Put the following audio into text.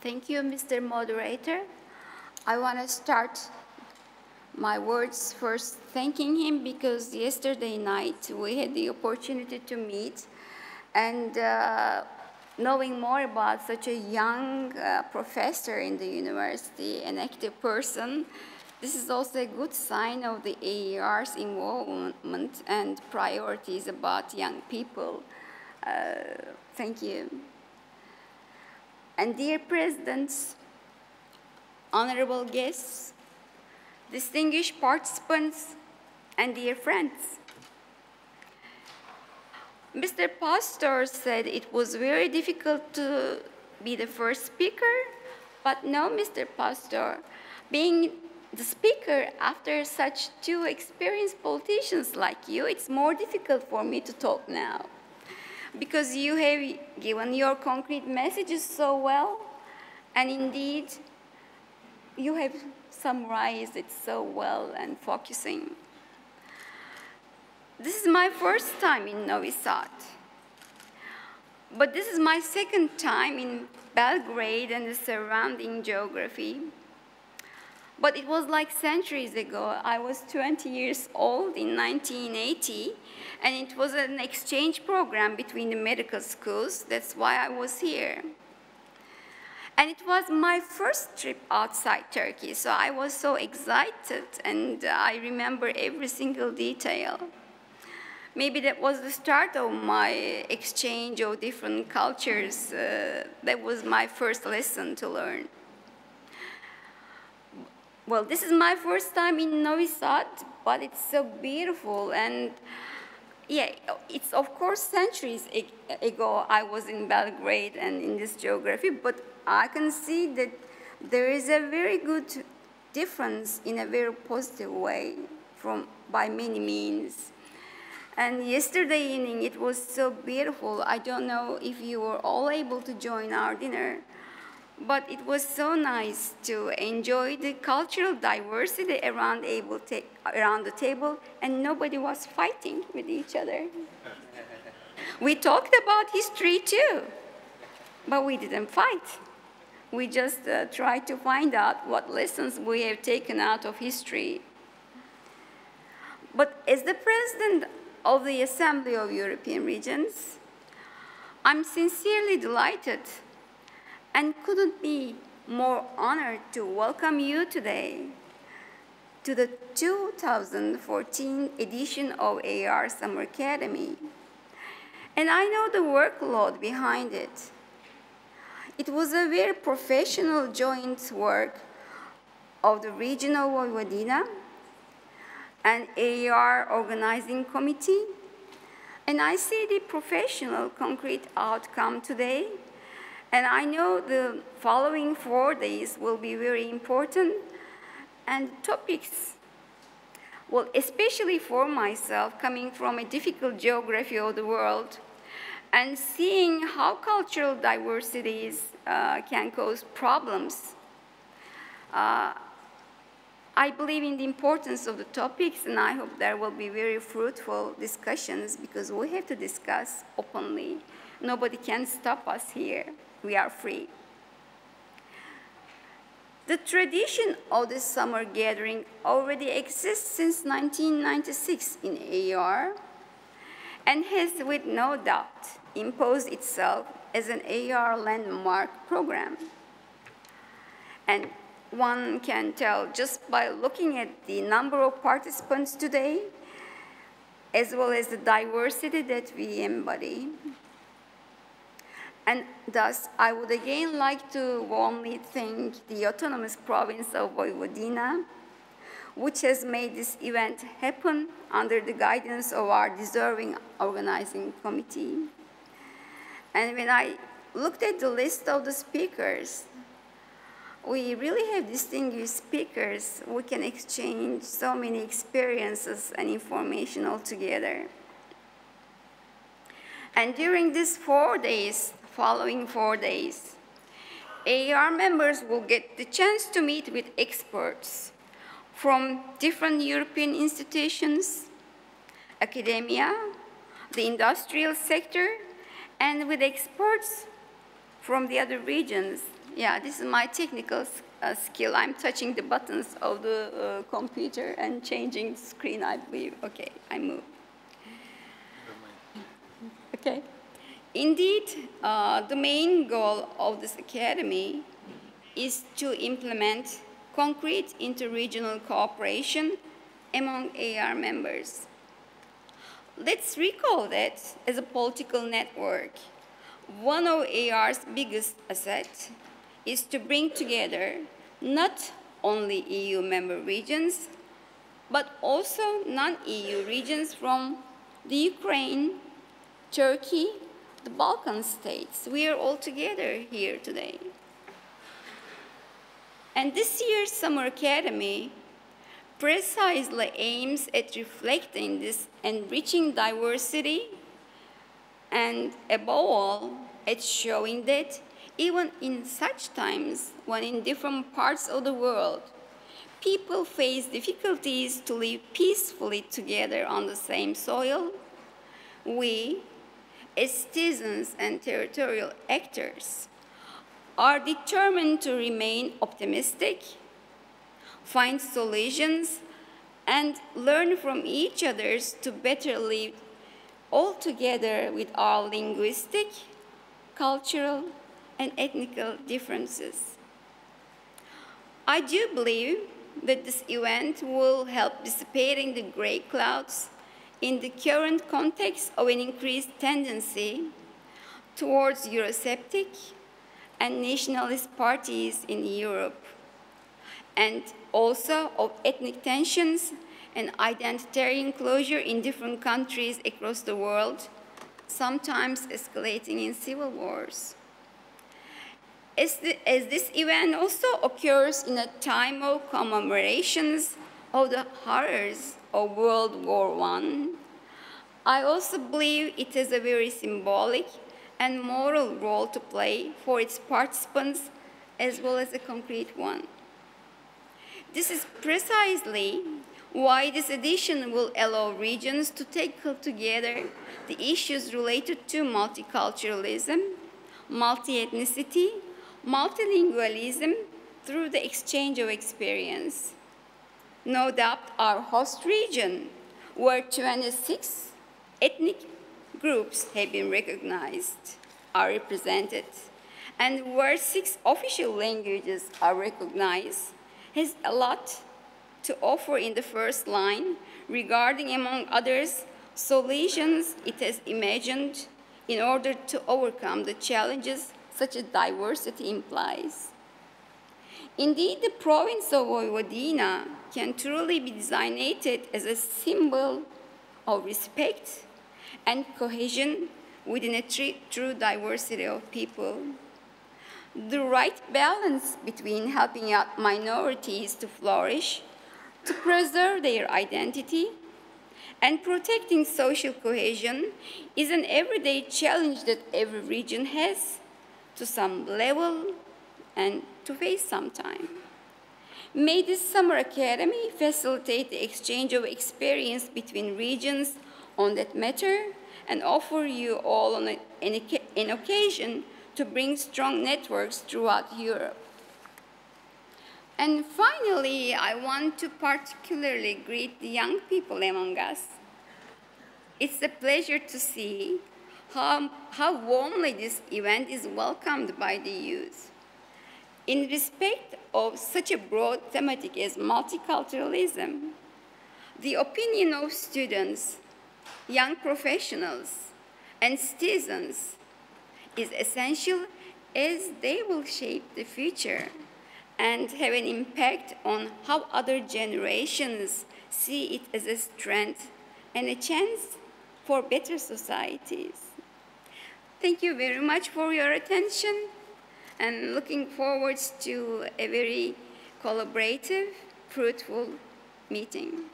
Thank you, Mr. Moderator. I want to start my words first thanking him because yesterday night we had the opportunity to meet and knowing more about such a young professor in the university, an active person, this is also a good sign of the AER's involvement and priorities about young people. Thank you. And dear presidents, honorable guests, distinguished participants, and dear friends. Mr. Pastor said it was very difficult to be the first speaker, but no, Mr. Pastor, being the speaker after such two experienced politicians like you, it's more difficult for me to talk now. Because you have given your concrete messages so well, and indeed, you have summarized it so well and focusing. This is my first time in Novi Sad, but this is my second time in Belgrade and the surrounding geography. But it was like centuries ago. I was 20 years old in 1980, and it was an exchange program between the medical schools. That's why I was here. And it was my first trip outside Turkey, so I was so excited, and I remember every single detail. Maybe that was the start of my exchange of different cultures. That was my first lesson to learn. Well, this is my first time in Novi Sad, but it's so beautiful. And yeah, it's of course centuries ago I was in Belgrade and in this geography, but I can see that there is a very good difference in a very positive way by many means. And yesterday evening, it was so beautiful. I don't know if you were all able to join our dinner, but it was so nice to enjoy the cultural diversity around the table, and nobody was fighting with each other. We talked about history too, but we didn't fight. We just tried to find out what lessons we have taken out of history. But as the president of the Assembly of European Regions, I'm sincerely delighted and couldn't be more honored to welcome you today to the 2014 edition of AR Summer Academy. And I know the workload behind it. It was a very professional joint work of the Regional Vojvodina and AR Organizing Committee. And I see the professional concrete outcome today. And I know the following 4 days will be very important, and topics, well, especially for myself, coming from a difficult geography of the world, and seeing how cultural diversities can cause problems. I believe in the importance of the topics, and I hope there will be very fruitful discussions because we have to discuss openly. Nobody can stop us here. We are free. The tradition of this summer gathering already exists since 1996 in AR and has, with no doubt, imposed itself as an AR landmark program. And one can tell just by looking at the number of participants today, as well as the diversity that we embody. And thus, I would again like to warmly thank the Autonomous Province of Vojvodina, which has made this event happen under the guidance of our deserving organizing committee. And when I looked at the list of the speakers, we really have distinguished speakers. We can exchange so many experiences and information all together. And during these 4 days, following 4 days, AR members will get the chance to meet with experts from different European institutions, academia, the industrial sector, and with experts from the other regions Yeah, this is my technical skill. I'm touching the buttons of the computer and changing the screen, I believe. Okay, I move. Okay. Indeed, the main goal of this academy is to implement concrete interregional cooperation among AR members. Let's recall that as a political network, one of AR's biggest assets is to bring together not only EU member regions, but also non-EU regions from the Ukraine, Turkey, the Balkan states. We are all together here today. And this year's Summer Academy precisely aims at reflecting this enriching diversity and, above all, at showing that even in such times when in different parts of the world, people face difficulties to live peacefully together on the same soil, we, as citizens and territorial actors, are determined to remain optimistic, find solutions, and learn from each other to better live all together with our linguistic, cultural, and ethnical differences. I do believe that this event will help dissipating the gray clouds in the current context of an increased tendency towards Eurosceptic and nationalist parties in Europe, and also of ethnic tensions and identitarian closure in different countries across the world, sometimes escalating in civil wars. As this event also occurs in a time of commemorations of the horrors of World War I also believe it has a very symbolic and moral role to play for its participants as well as a concrete one. This is precisely why this edition will allow regions to tackle together the issues related to multiculturalism, multi-ethnicity, multilingualism through the exchange of experience. No doubt our host region, where 26 ethnic groups have been recognized, are represented, and where 6 official languages are recognized, has a lot to offer in the first line regarding, among others, solutions it has imagined in order to overcome the challenges such as diversity implies. Indeed, the province of Vojvodina can truly be designated as a symbol of respect and cohesion within a true diversity of people. The right balance between helping out minorities to flourish, to preserve their identity, and protecting social cohesion is an everyday challenge that every region has to some level and to face sometime. May this Summer Academy facilitate the exchange of experience between regions on that matter and offer you all an occasion to bring strong networks throughout Europe. And finally, I want to particularly greet the young people among us. It's a pleasure to see how warmly this event is welcomed by the youth. In respect of such a broad thematic as multiculturalism, the opinion of students, young professionals, and citizens is essential as they will shape the future and have an impact on how other generations see it as a strength and a chance for better societies. Thank you very much for your attention, and looking forward to a very collaborative, fruitful meeting.